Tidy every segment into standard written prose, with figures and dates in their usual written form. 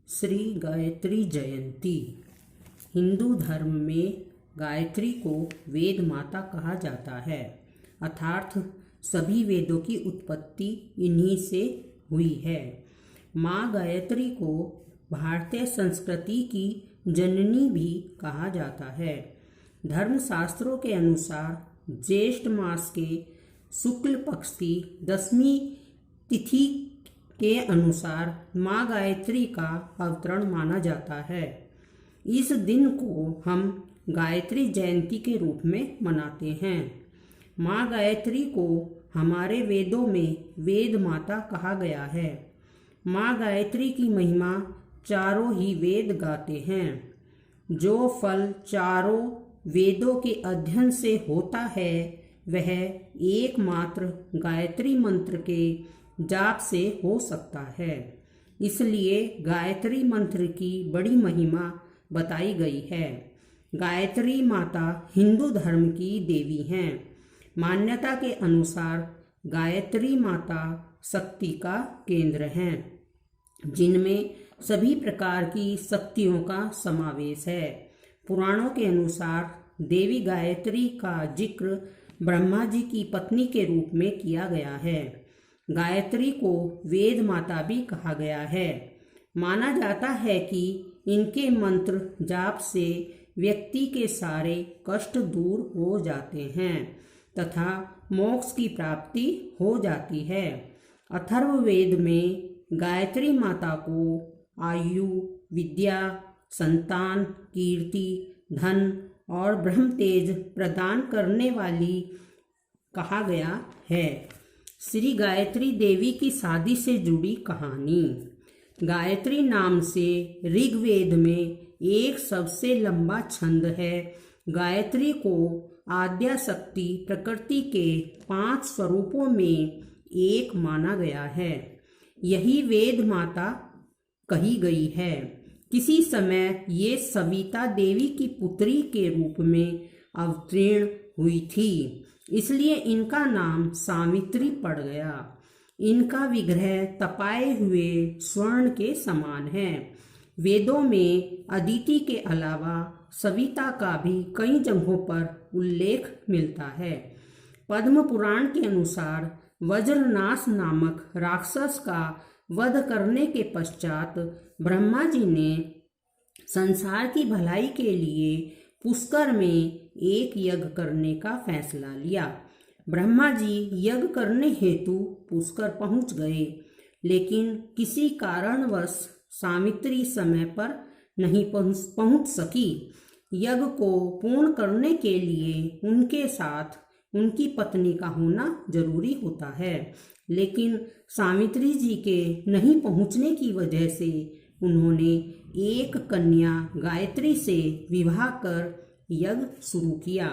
श्री गायत्री जयंती। हिंदू धर्म में गायत्री को वेद माता कहा जाता है, अर्थात सभी वेदों की उत्पत्ति इन्हीं से हुई है। माँ गायत्री को भारतीय संस्कृति की जननी भी कहा जाता है। धर्मशास्त्रों के अनुसार ज्येष्ठ मास के शुक्ल पक्ष की 10वीं तिथि के अनुसार माँ गायत्री का अवतरण माना जाता है। इस दिन को हम गायत्री जयंती के रूप में मनाते हैं। माँ गायत्री को हमारे वेदों में वेद माता कहा गया है। माँ गायत्री की महिमा चारों ही वेद गाते हैं। जो फल चारों वेदों के अध्ययन से होता है वह एकमात्र गायत्री मंत्र के जाप से हो सकता है। इसलिए गायत्री मंत्र की बड़ी महिमा बताई गई है। गायत्री माता हिंदू धर्म की देवी हैं। मान्यता के अनुसार गायत्री माता शक्ति का केंद्र हैं, जिनमें सभी प्रकार की शक्तियों का समावेश है। पुराणों के अनुसार देवी गायत्री का जिक्र ब्रह्मा जी की पत्नी के रूप में किया गया है। गायत्री को वेद माता भी कहा गया है। माना जाता है कि इनके मंत्र जाप से व्यक्ति के सारे कष्ट दूर हो जाते हैं तथा मोक्ष की प्राप्ति हो जाती है। अथर्ववेद में गायत्री माता को आयु, विद्या, संतान, कीर्ति, धन और ब्रह्म तेज प्रदान करने वाली कहा गया है। श्री गायत्री देवी की शादी से जुड़ी कहानी। गायत्री नाम से ऋग्वेद में एक सबसे लंबा छंद है। गायत्री को आद्या शक्ति प्रकृति के 5 स्वरूपों में एक माना गया है। यही वेद माता कही गई है। किसी समय ये सविता देवी की पुत्री के रूप में अवतीर्ण हुई थी, इसलिए इनका नाम सावित्री पड़ गया। इनका विग्रह तपाए हुए स्वर्ण के समान है। वेदों में अदिति के अलावा सविता का भी कई जगहों पर उल्लेख मिलता है। पद्म पुराण के अनुसार वज्रनाश नामक राक्षस का वध करने के पश्चात ब्रह्मा जी ने संसार की भलाई के लिए पुष्कर में एक यज्ञ करने का फैसला लिया। ब्रह्मा जी यज्ञ करने हेतु पुष्कर पहुंच गए, लेकिन किसी कारणवश सावित्री समय पर नहीं पहुंच सकी। यज्ञ को पूर्ण करने के लिए उनके साथ उनकी पत्नी का होना जरूरी होता है, लेकिन सावित्री जी के नहीं पहुंचने की वजह से उन्होंने एक कन्या गायत्री से विवाह कर यज्ञ शुरू किया।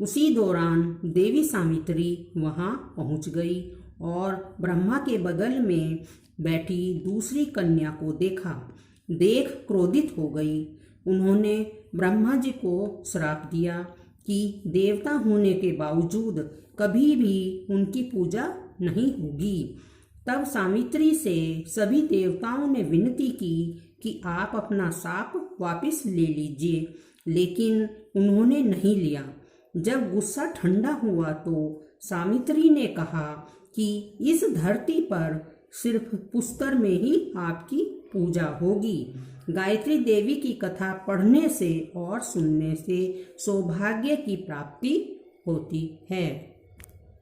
उसी दौरान देवी सावित्री वहां पहुंच गई और ब्रह्मा के बगल में बैठी दूसरी कन्या को देख क्रोधित हो गई। उन्होंने ब्रह्मा जी को श्राप दिया कि देवता होने के बावजूद कभी भी उनकी पूजा नहीं होगी। तब सावित्री से सभी देवताओं ने विनती की कि आप अपना शाप वापस ले लीजिए, लेकिन उन्होंने नहीं लिया। जब गुस्सा ठंडा हुआ तो सावित्री ने कहा कि इस धरती पर सिर्फ पुष्कर में ही आपकी पूजा होगी। गायत्री देवी की कथा पढ़ने से और सुनने से सौभाग्य की प्राप्ति होती है।